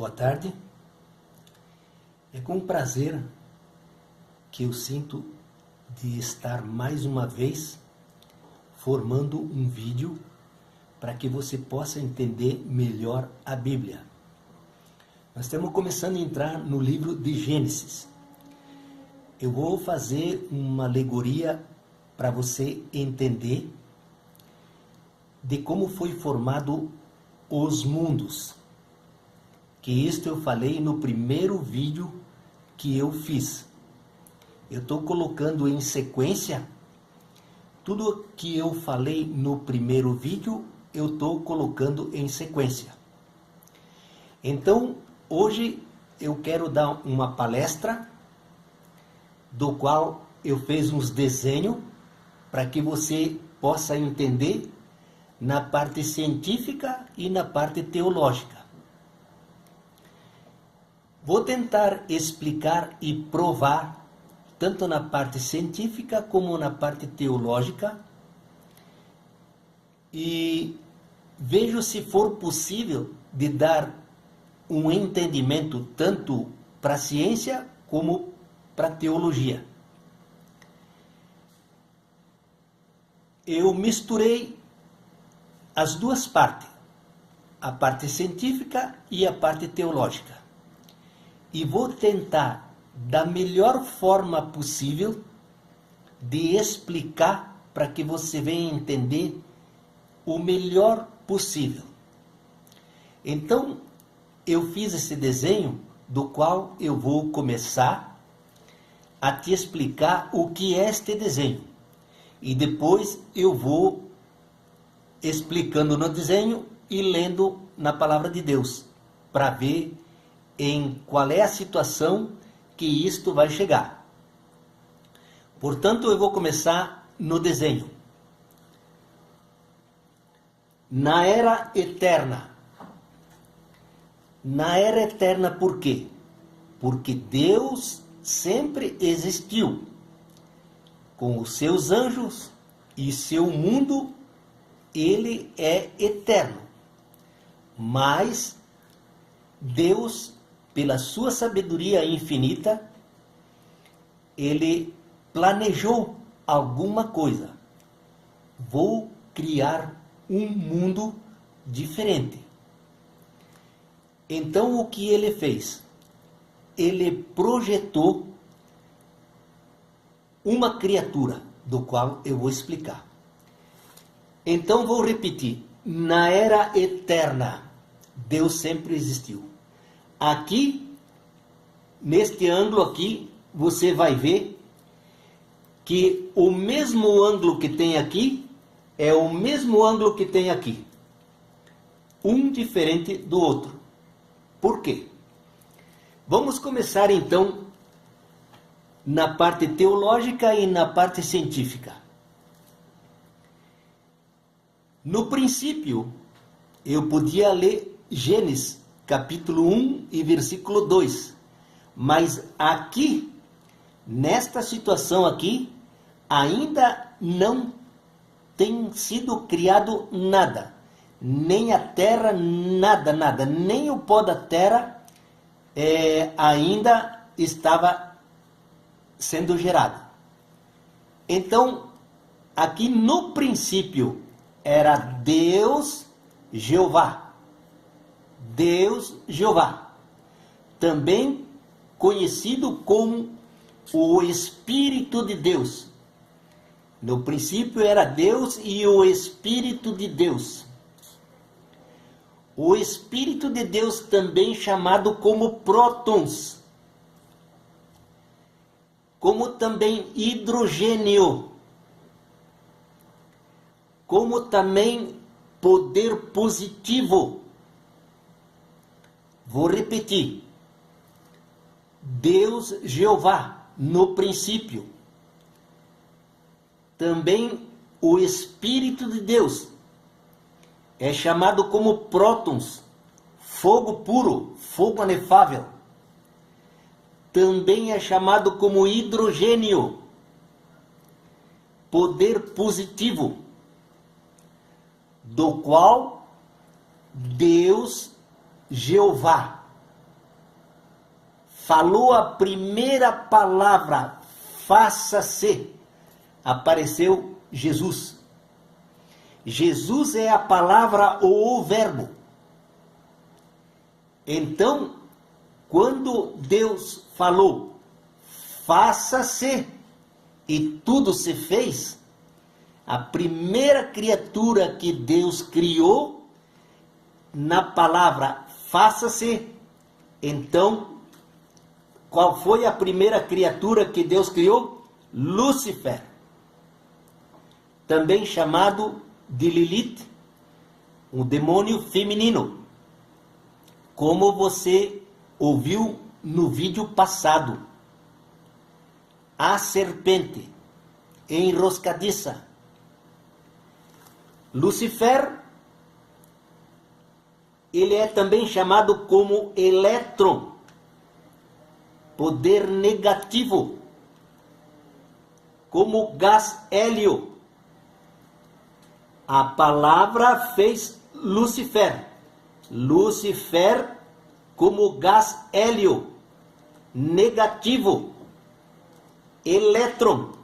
Boa tarde. É com prazer que eu sinto de estar mais uma vez formando um vídeo para que você possa entender melhor a Bíblia. Nós estamos começando a entrar no livro de Gênesis. Eu vou fazer uma alegoria para você entender de como foi formado os mundos. Que isto eu falei no primeiro vídeo que eu fiz. Eu estou colocando em sequência tudo que eu falei no primeiro vídeo, eu estou colocando em sequência. Então, hoje eu quero dar uma palestra, do qual eu fiz uns desenhos para que você possa entender na parte científica e na parte teológica. Vou tentar explicar e provar, tanto na parte científica como na parte teológica, e vejo se for possível de dar um entendimento tanto para a ciência como para a teologia. Eu misturei as duas partes, a parte científica e a parte teológica. E vou tentar, da melhor forma possível, de explicar para que você venha entender o melhor possível. Então, eu fiz esse desenho, do qual eu vou começar a te explicar o que é este desenho. E depois eu vou explicando no desenho e lendo na palavra de Deus, para ver em qual é a situação que isto vai chegar. Portanto, eu vou começar no desenho. Na era eterna. Na era eterna por quê? Porque Deus sempre existiu, com os seus anjos e seu mundo, ele é eterno. Mas Deus, pela sua sabedoria infinita, ele planejou alguma coisa. Vou criar um mundo diferente. Então o que ele fez? Ele projetou uma criatura, do qual eu vou explicar. Então vou repetir. Na era eterna, Deus sempre existiu. Aqui, neste ângulo aqui, você vai ver que o mesmo ângulo que tem aqui é o mesmo ângulo que tem aqui. Um diferente do outro. Por quê? Vamos começar então na parte teológica e na parte científica. No princípio, eu podia ler Gênesis capítulo 1 e versículo 2. Mas aqui, nesta situação aqui, ainda não tem sido criado nada. Nem a terra, nada. Nem o pó da terra ainda estava sendo gerado. Então, aqui no princípio, era Deus Jeová. Deus Jeová. Também conhecido como o Espírito de Deus. No princípio era Deus e o Espírito de Deus. O Espírito de Deus também chamado como prótons. Como também hidrogênio. Como também poder positivo. Vou repetir. Deus Jeová, no princípio. Também o Espírito de Deus é chamado como prótons, fogo puro, fogo inefável. Também é chamado como hidrogênio, poder positivo, do qual Deus Jeová, falou a primeira palavra, faça-se, apareceu Jesus. Jesus é a palavra ou o verbo. Então, quando Deus falou, faça-se, e tudo se fez, a primeira criatura que Deus criou, na palavra faça-se, então, qual foi a primeira criatura que Deus criou? Lúcifer, também chamado de Lilith, um demônio feminino, como você ouviu no vídeo passado. A serpente enroscadiça. Lúcifer, ele é também chamado como elétron, poder negativo, como gás hélio. A palavra fez Lúcifer. Lúcifer como gás hélio, negativo. Elétron.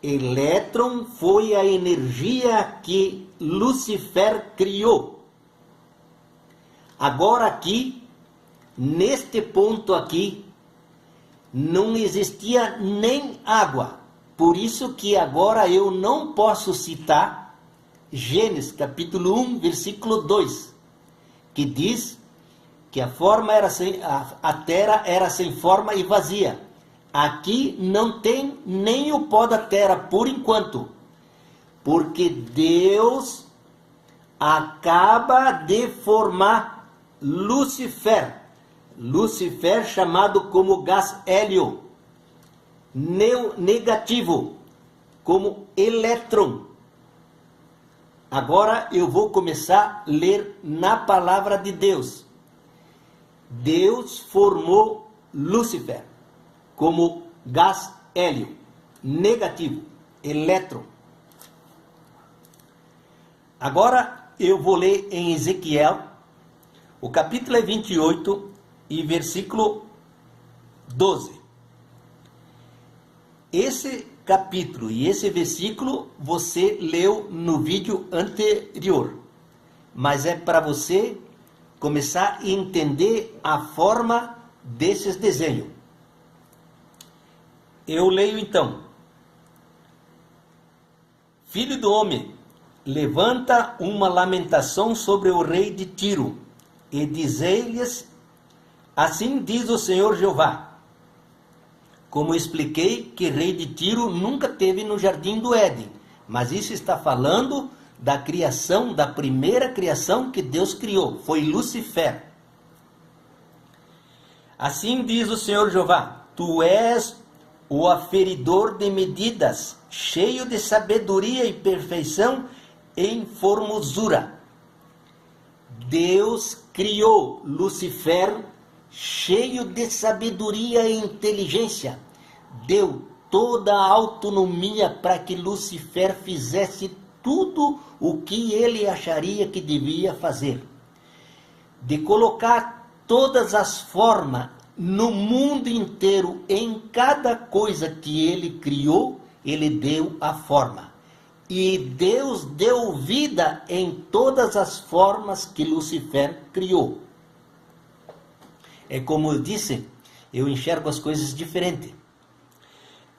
Elétron foi a energia que Lúcifer criou. Agora aqui, neste ponto aqui, não existia nem água. Por isso que agora eu não posso citar Gênesis capítulo 1, versículo 2, que diz que a terra era sem forma e vazia. Aqui não tem nem o pó da terra por enquanto, porque Deus acaba de formar Lúcifer. Lúcifer chamado como gás hélio, negativo, como elétron. Agora eu vou começar a ler na palavra de Deus. Deus formou Lúcifer como gás hélio, negativo, elétron. Agora eu vou ler em Ezequiel, o capítulo é 28 e versículo 12. Esse capítulo e esse versículo você leu no vídeo anterior, mas é para você começar a entender a forma desses desenhos. Eu leio então: Filho do homem, levanta uma lamentação sobre o rei de Tiro, e dizei-lhes, assim diz o Senhor Jeová. Como expliquei que rei de Tiro nunca teve no jardim do Éden, mas isso está falando da criação, da primeira criação que Deus criou, foi Lúcifer. Assim diz o Senhor Jeová: tu és o aferidor de medidas, cheio de sabedoria e perfeição em formosura. Deus criou Lúcifer cheio de sabedoria e inteligência. Deu toda a autonomia para que Lúcifer fizesse tudo o que ele acharia que devia fazer. De colocar todas as formas no mundo inteiro, em cada coisa que ele criou, ele deu a forma. E Deus deu vida em todas as formas que Lúcifer criou. É como eu disse, eu enxergo as coisas diferente.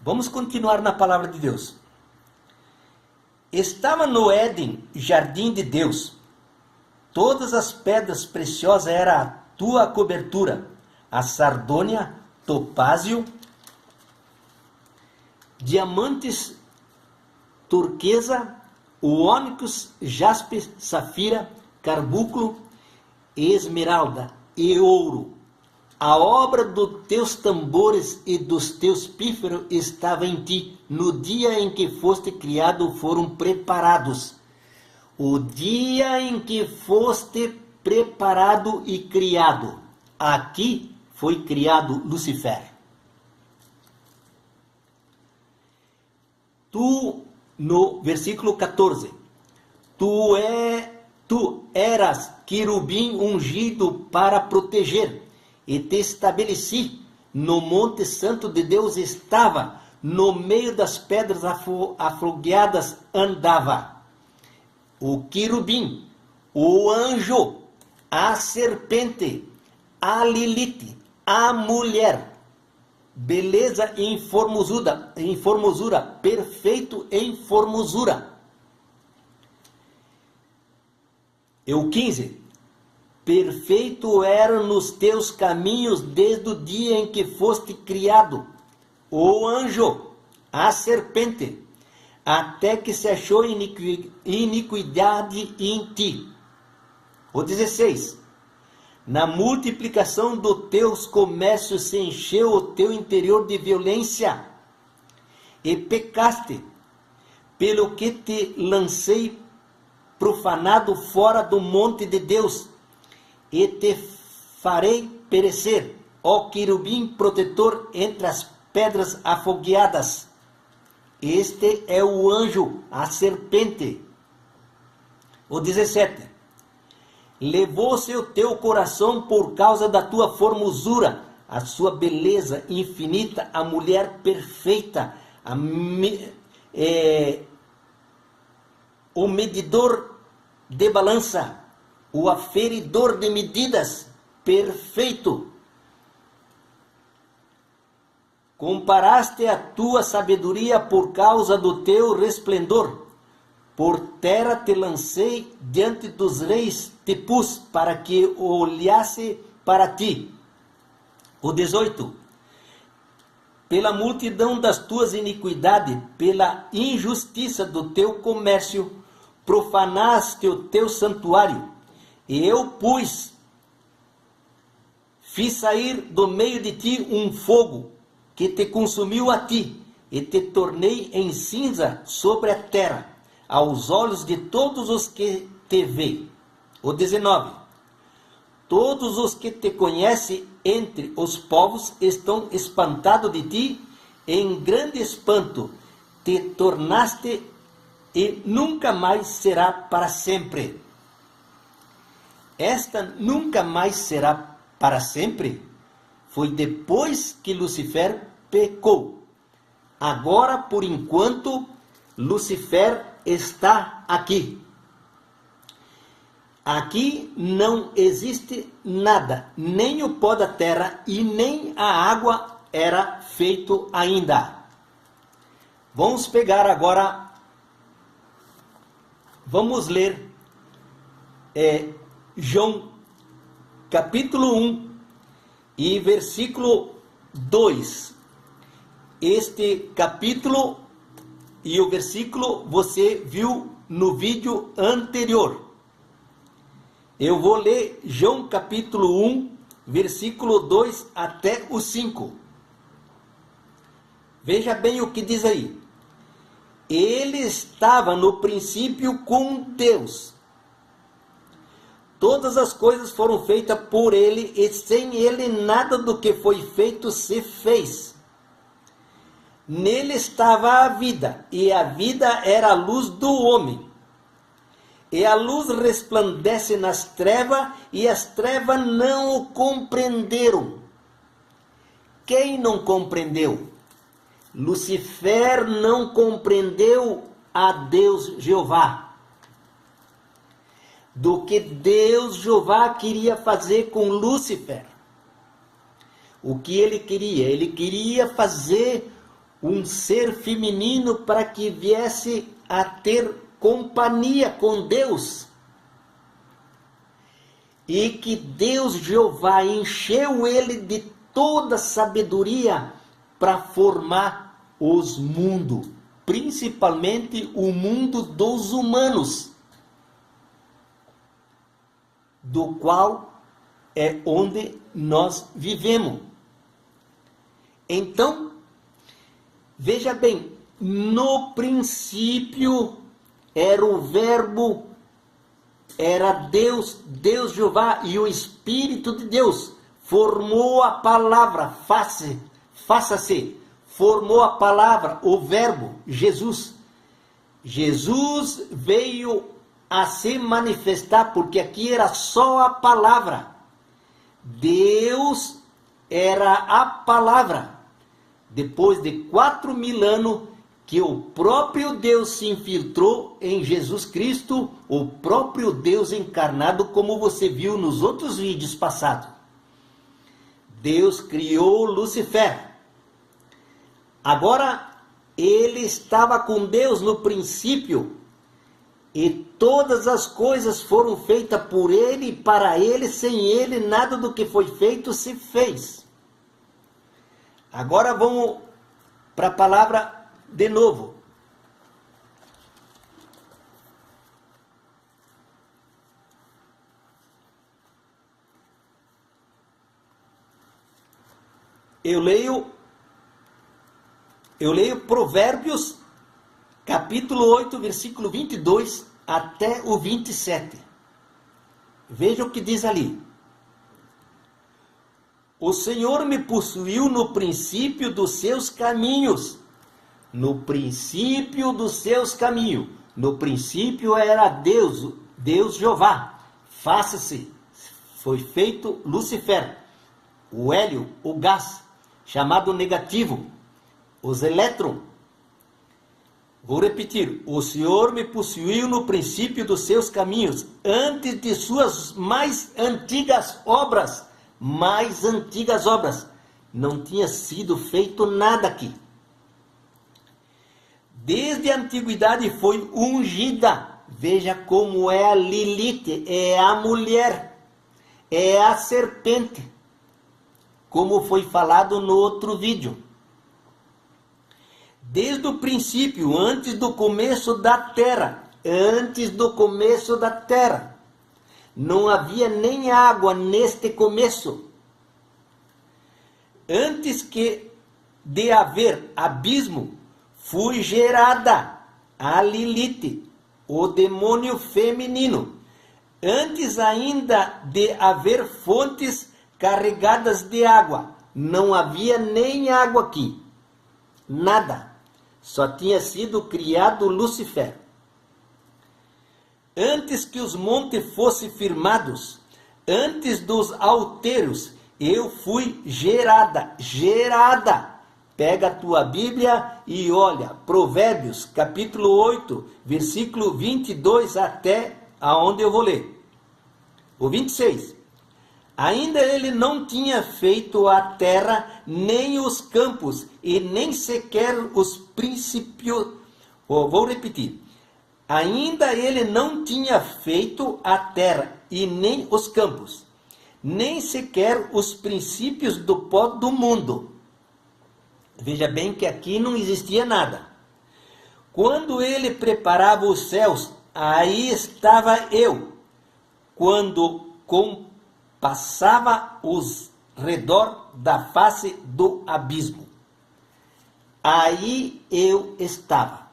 Vamos continuar na palavra de Deus. Estava no Éden, jardim de Deus. Todas as pedras preciosas eram a tua cobertura. A sardônia, topázio, diamantes, turquesa, o ônix, jaspe, safira, carbúnculo, esmeralda e ouro. A obra dos teus tambores e dos teus pífaros estava em ti. No dia em que foste criado foram preparados. O dia em que foste preparado e criado. Aqui foi criado Lúcifer. Tu, no versículo 14, tu eras querubim ungido para proteger, e te estabeleci no Monte Santo de Deus estava, no meio das pedras afogueadas andava. O querubim, o anjo, a serpente, a Lilith, a mulher, beleza em formosura, perfeito em formosura. E o 15, perfeito era nos teus caminhos desde o dia em que foste criado, o anjo, a serpente, até que se achou iniquidade em ti. O 16, na multiplicação dos teus comércios se encheu o teu interior de violência, e pecaste, pelo que te lancei profanado fora do monte de Deus, e te farei perecer, ó querubim protetor entre as pedras afogueadas. Este é o anjo, a serpente. O 17, levou-se o teu coração por causa da tua formosura, a sua beleza infinita, a mulher perfeita, o medidor de balança, o aferidor de medidas, perfeito. Comparaste a tua sabedoria por causa do teu resplendor. Por terra te lancei, diante dos reis te pus, para que olhasse para ti. O 18. Pela multidão das tuas iniquidades, pela injustiça do teu comércio, profanaste o teu santuário. E eu fiz sair do meio de ti um fogo, que te consumiu a ti, e te tornei em cinza sobre a terra, aos olhos de todos os que te veem. O 19. Todos os que te conhecem entre os povos estão espantados de ti, em grande espanto te tornaste, e nunca mais será para sempre. Esta nunca mais será para sempre foi depois que Lucifer pecou. Agora, por enquanto, Lucifer está aqui. Aqui não existe nada, nem o pó da terra e nem a água era feito ainda. Vamos pegar agora, vamos ler João capítulo 1 e versículo 2. Este capítulo e o versículo você viu no vídeo anterior. Eu vou ler João capítulo 1, versículo 2 até o 5. Veja bem o que diz aí. Ele estava no princípio com Deus. Todas as coisas foram feitas por ele, e sem ele nada do que foi feito se fez. Nele estava a vida, e a vida era a luz do homem. E a luz resplandece nas trevas, e as trevas não o compreenderam. Quem não compreendeu? Lucifer não compreendeu a Deus Jeová. Do que Deus Jeová queria fazer com Lúcifer. O que ele queria? Ele queria fazer um ser feminino para que viesse a ter companhia com Deus. E que Deus Jeová encheu ele de toda sabedoria para formar os mundos, principalmente o mundo dos humanos, do qual é onde nós vivemos. Então, veja bem, no princípio era o verbo, era Deus, Deus Jeová, e o Espírito de Deus formou a palavra, faça-se, formou a palavra, o verbo, Jesus. Jesus veio a se manifestar, porque aqui era só a palavra. Deus era a palavra. Depois de 4.000 anos que o próprio Deus se infiltrou em Jesus Cristo, o próprio Deus encarnado, como você viu nos outros vídeos passados. Deus criou Lúcifer. Agora, ele estava com Deus no princípio, e todas as coisas foram feitas por ele e para ele. Sem ele, nada do que foi feito se fez. Agora vamos para a palavra de novo. Eu leio Provérbios, capítulo 8, versículo 22 até o 27. Veja o que diz ali. O Senhor me possuiu no princípio dos seus caminhos. No princípio dos seus caminhos. No princípio era Deus, Deus Jeová. Faça-se. Foi feito Lúcifer, o hélio, o gás, chamado negativo, os elétrons. Vou repetir. O Senhor me possuiu no princípio dos seus caminhos, antes de suas mais antigas obras. Mais antigas obras. Não tinha sido feito nada aqui. Desde a antiguidade foi ungida. Veja como é a Lilith, é a mulher, é a serpente, como foi falado no outro vídeo. Desde o princípio, antes do começo da terra, não havia nem água neste começo. Antes que de haver abismo, foi gerada a Lilith, o demônio feminino. Antes ainda de haver fontes carregadas de água, não havia nem água aqui. Nada. Só tinha sido criado Lúcifer. Antes que os montes fossem firmados, antes dos outeiros, eu fui gerada. Pega a tua Bíblia e olha, Provérbios, capítulo 8, versículo 22 até aonde eu vou ler. O 26. Ainda ele não tinha feito a terra, nem os campos, e nem sequer os princípios. Vou repetir. Ainda ele não tinha feito a terra, e nem os campos, nem sequer os princípios do pó do mundo. Veja bem que aqui não existia nada. Quando ele preparava os céus, aí estava eu. Quando passava os redor da face do abismo, aí eu estava.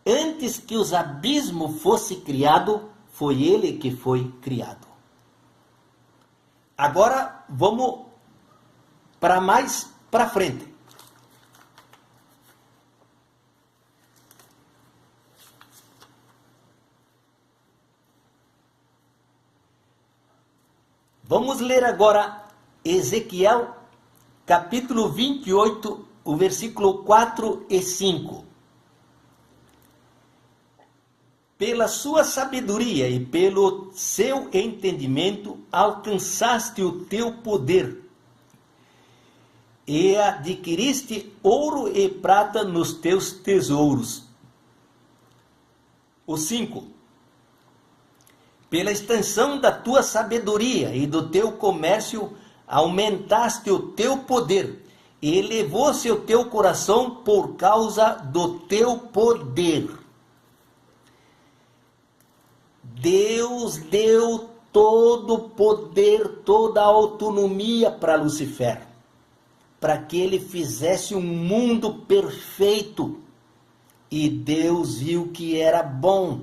Antes que os abismos fossem criados, foi ele que foi criado. Agora vamos para mais para frente. Vamos ler agora Ezequiel, capítulo 28, o versículo 4 e 5. Pela sua sabedoria e pelo seu entendimento alcançaste o teu poder e adquiriste ouro e prata nos teus tesouros. O 5. Pela extensão da tua sabedoria e do teu comércio aumentaste o teu poder e elevou-se o teu coração por causa do teu poder. Deus deu todo o poder, toda a autonomia para Lúcifer, para que ele fizesse um mundo perfeito. E Deus viu que era bom.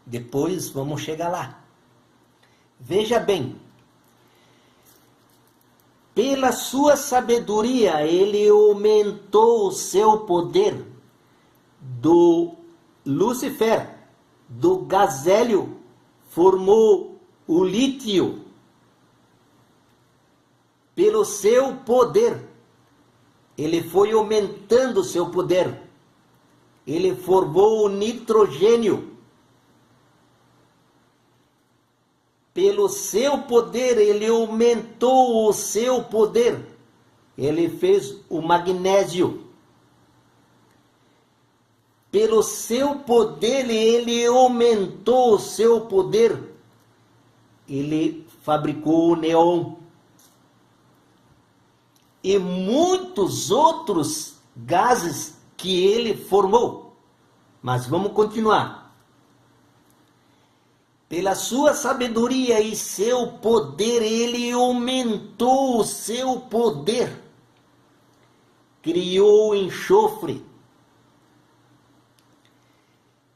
Depois vamos chegar lá. Veja bem. Pela sua sabedoria, ele aumentou o seu poder do Lúcifer. Do gasélio formou o lítio. pelo seu poder, ele foi aumentando o seu poder. Ele formou o nitrogênio. Pelo seu poder, ele aumentou o seu poder. Ele fez o magnésio. Pelo seu poder, ele aumentou o seu poder. Ele fabricou o neon. E muitos outros gases que ele formou. Mas vamos continuar. Pela sua sabedoria e seu poder, ele aumentou o seu poder. Criou o enxofre.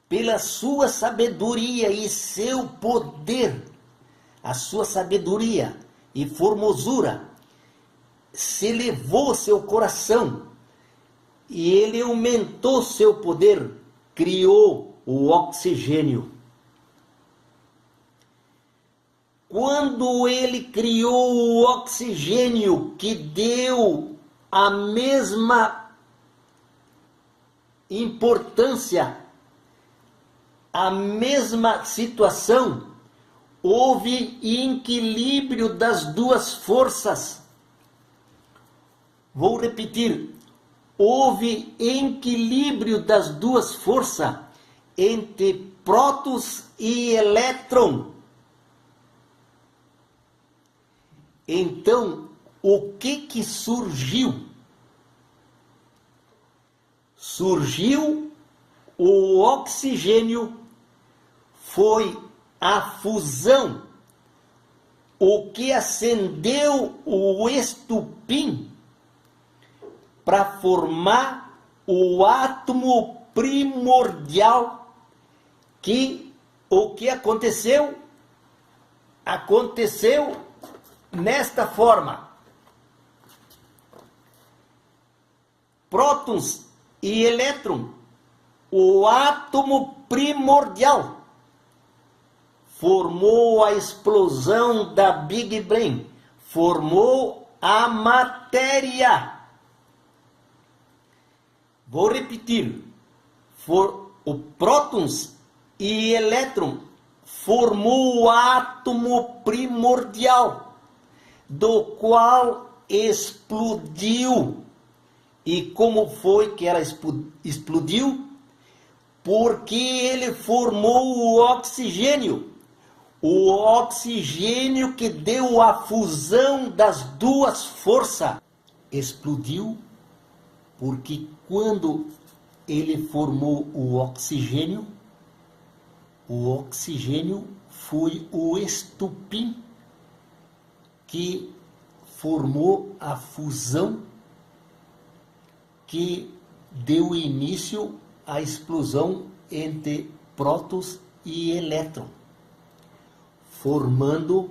Pela sua sabedoria e seu poder, a sua sabedoria e formosura, se elevou seu coração e ele aumentou seu poder, criou o oxigênio. Quando ele criou o oxigênio, que deu a mesma importância, a mesma situação, houve equilíbrio das duas forças. Vou repetir, houve equilíbrio das duas forças entre prótons e elétron. Então, o que surgiu? Surgiu o oxigênio, foi a fusão, o que acendeu o estupim para formar o átomo primordial. Que o que aconteceu? Aconteceu nesta forma: prótons e elétron, o átomo primordial, formou a explosão da Big Bang, formou a matéria. Vou repetir: o prótons e elétron formou o átomo primordial, do qual explodiu. E como foi que ela explodiu? Porque ele formou o oxigênio. O oxigênio que deu a fusão das duas forças. Explodiu porque quando ele formou o oxigênio foi o estupim que formou a fusão que deu início à explosão entre prótons e elétron, formando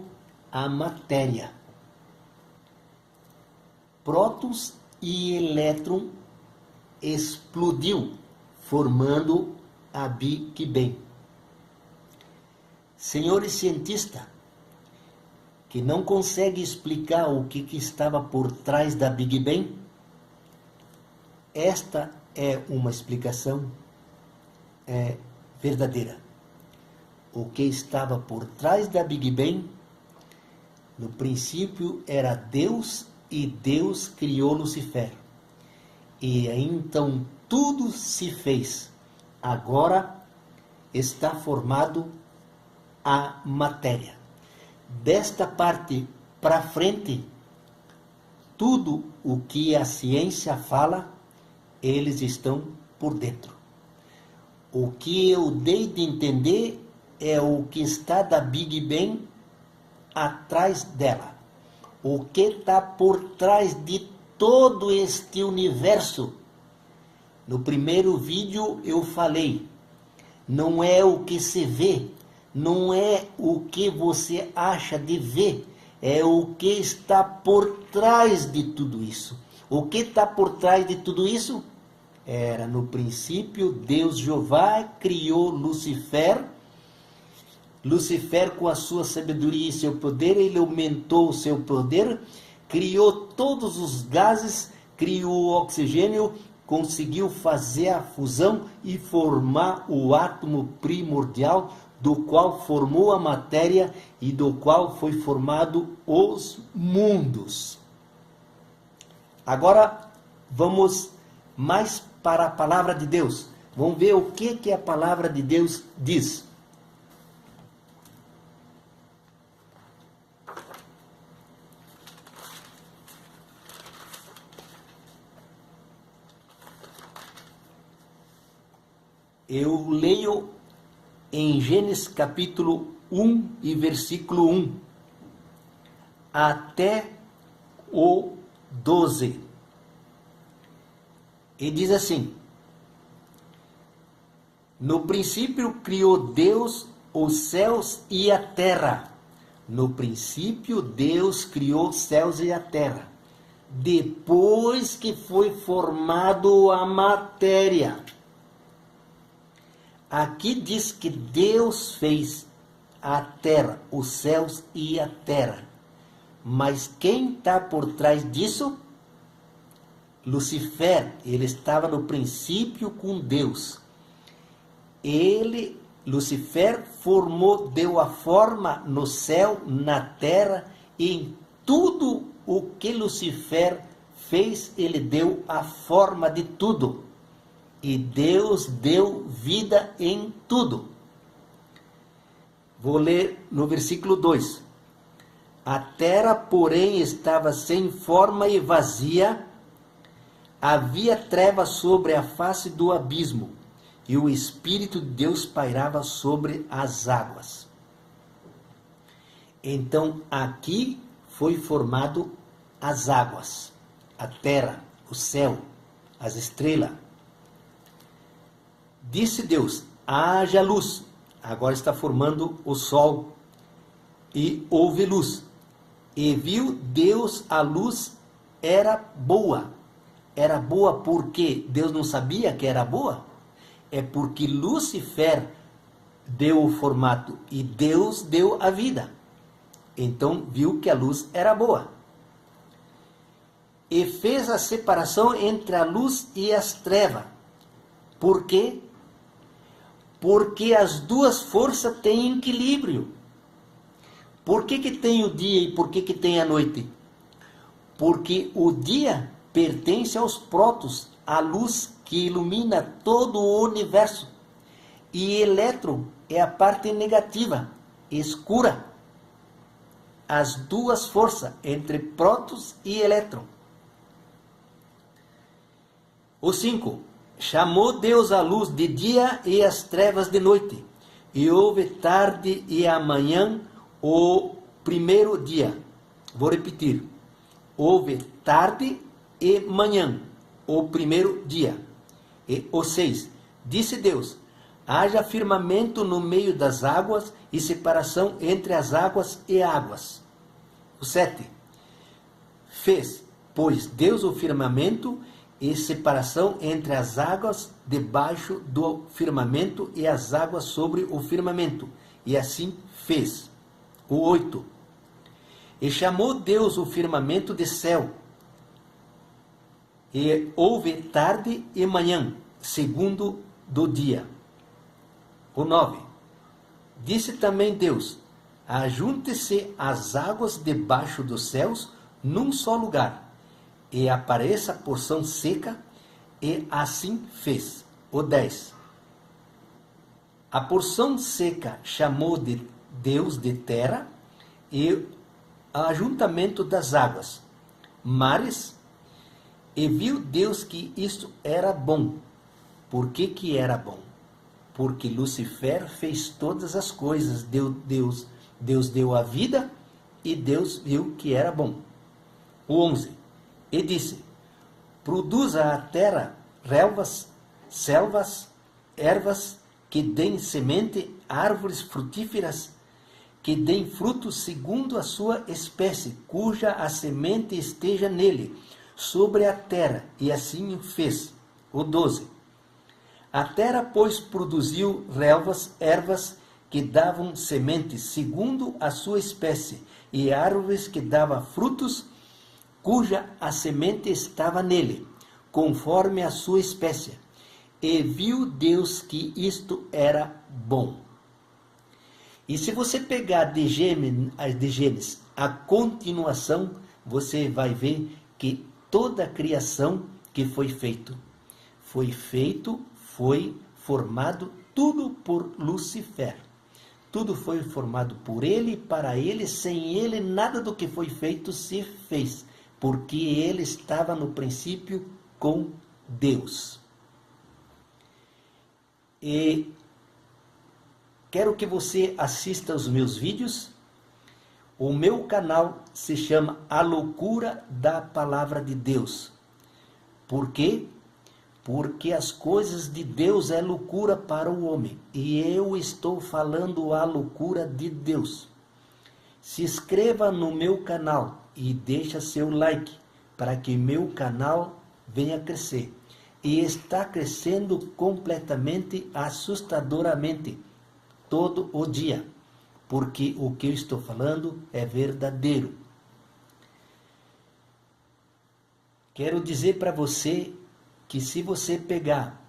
a matéria. Prótons e elétron explodiu, formando a Big Bang. Senhores cientistas, que não conseguem explicar o que estava por trás da Big Bang, esta é uma explicação verdadeira. O que estava por trás da Big Bang, no princípio era Deus, e Deus criou Lucifer. E então tudo se fez. Agora está formado a matéria. Desta parte para frente, tudo o que a ciência fala, eles estão por dentro. O que eu dei de entender é o que está da Big Bang atrás dela. O que está por trás de todo este universo. No primeiro vídeo eu falei, não é o que se vê, não é o que você acha de ver, é o que está por trás de tudo isso. O que está por trás de tudo isso? Era no princípio, Deus Jeová criou Lucifer. Lucifer, com a sua sabedoria e seu poder, ele aumentou o seu poder, criou todos os gases, criou o oxigênio, conseguiu fazer a fusão e formar o átomo primordial, do qual formou a matéria e do qual foi formado os mundos. Agora vamos mais para a palavra de Deus. Vamos ver o que a palavra de Deus diz. Eu leio em Gênesis capítulo 1 e versículo 1 até o 12. E diz assim: no princípio criou Deus os céus e a terra. No princípio Deus criou os céus e a terra. Depois que foi formado a matéria. Aqui diz que Deus fez a terra, os céus e a terra. Mas quem está por trás disso? Lucifer. Ele estava no princípio com Deus. Lucifer formou, deu a forma no céu, na terra, e em tudo o que Lucifer fez, ele deu a forma de tudo. E Deus deu vida em tudo. Vou ler no versículo 2. A terra, porém, estava sem forma e vazia. Havia trevas sobre a face do abismo, e o Espírito de Deus pairava sobre as águas. Então, aqui foi formado as águas, a terra, o céu, as estrelas. Disse Deus, haja luz. Agora está formando o sol. E houve luz. E viu Deus a luz era boa. Era boa porque Deus não sabia que era boa? É porque Lucifer deu o formato e Deus deu a vida. Então viu que a luz era boa. E fez a separação entre a luz e as trevas. Por quê? Porque as duas forças têm equilíbrio. Por que tem o dia e por que tem a noite? Porque o dia pertence aos prótons, a luz que ilumina todo o universo. E elétron é a parte negativa, escura. As duas forças entre prótons e elétron. O 5. Chamou Deus a luz de dia e as trevas de noite. E houve tarde e amanhã o primeiro dia. Vou repetir. Houve tarde e manhã o primeiro dia. E o 6. Disse Deus, haja firmamento no meio das águas e separação entre as águas e águas. O 7. Fez, pois, Deus o firmamento e separação entre as águas debaixo do firmamento e as águas sobre o firmamento. E assim fez. O 8. E chamou Deus o firmamento de céu. E houve tarde e manhã, segundo do dia. O 9. Disse também Deus, ajunte-se as águas debaixo dos céus num só lugar, e apareça a porção seca, e assim fez. O 10. A porção seca chamou de Deus de terra, e ajuntamento das águas, mares, e viu Deus que isto era bom. Por que era bom? Porque Lucifer fez todas as coisas, Deus deu a vida, e Deus viu que era bom. O 11. E disse, produza a terra relvas, selvas, ervas, que deem semente, árvores frutíferas, que deem frutos segundo a sua espécie, cuja a semente esteja nele, sobre a terra. E assim fez. O 12. A terra, pois, produziu relvas, ervas, que davam sementes segundo a sua espécie, e árvores que davam frutos, cuja a semente estava nele, conforme a sua espécie. E viu Deus que isto era bom. E se você pegar de Gênesis a continuação, você vai ver que toda a criação que foi formado tudo por Lúcifer. Tudo foi formado por ele, para ele, sem ele nada do que foi feito se fez, porque ele estava no princípio com Deus. E quero que você assista os meus vídeos. O meu canal se chama A Loucura da Palavra de Deus. Por quê? Porque as coisas de Deus é loucura para o homem. E eu estou falando a loucura de Deus. Se inscreva no meu canal e deixa seu like para que meu canal venha crescer. E está crescendo completamente, assustadoramente, todo o dia. Porque o que eu estou falando é verdadeiro. Quero dizer para você que se você pegar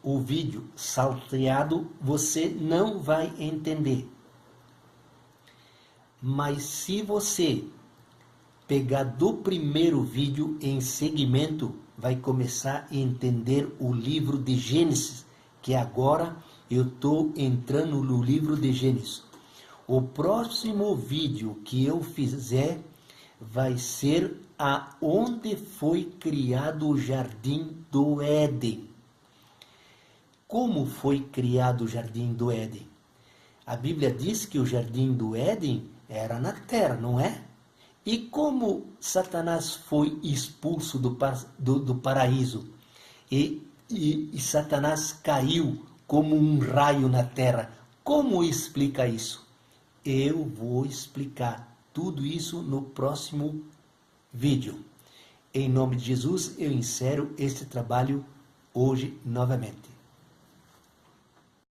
o vídeo salteado, você não vai entender. Mas se você pegar do primeiro vídeo em segmento, vai começar a entender o livro de Gênesis, que agora eu estou entrando no livro de Gênesis. O próximo vídeo que eu fizer vai ser aonde foi criado o Jardim do Éden. Como foi criado o Jardim do Éden? A Bíblia diz que o Jardim do Éden era na terra, não é? E como Satanás foi expulso do paraíso? E Satanás caiu como um raio na terra. Como explica isso? Eu vou explicar tudo isso no próximo vídeo. Em nome de Jesus, eu encerro este trabalho hoje novamente.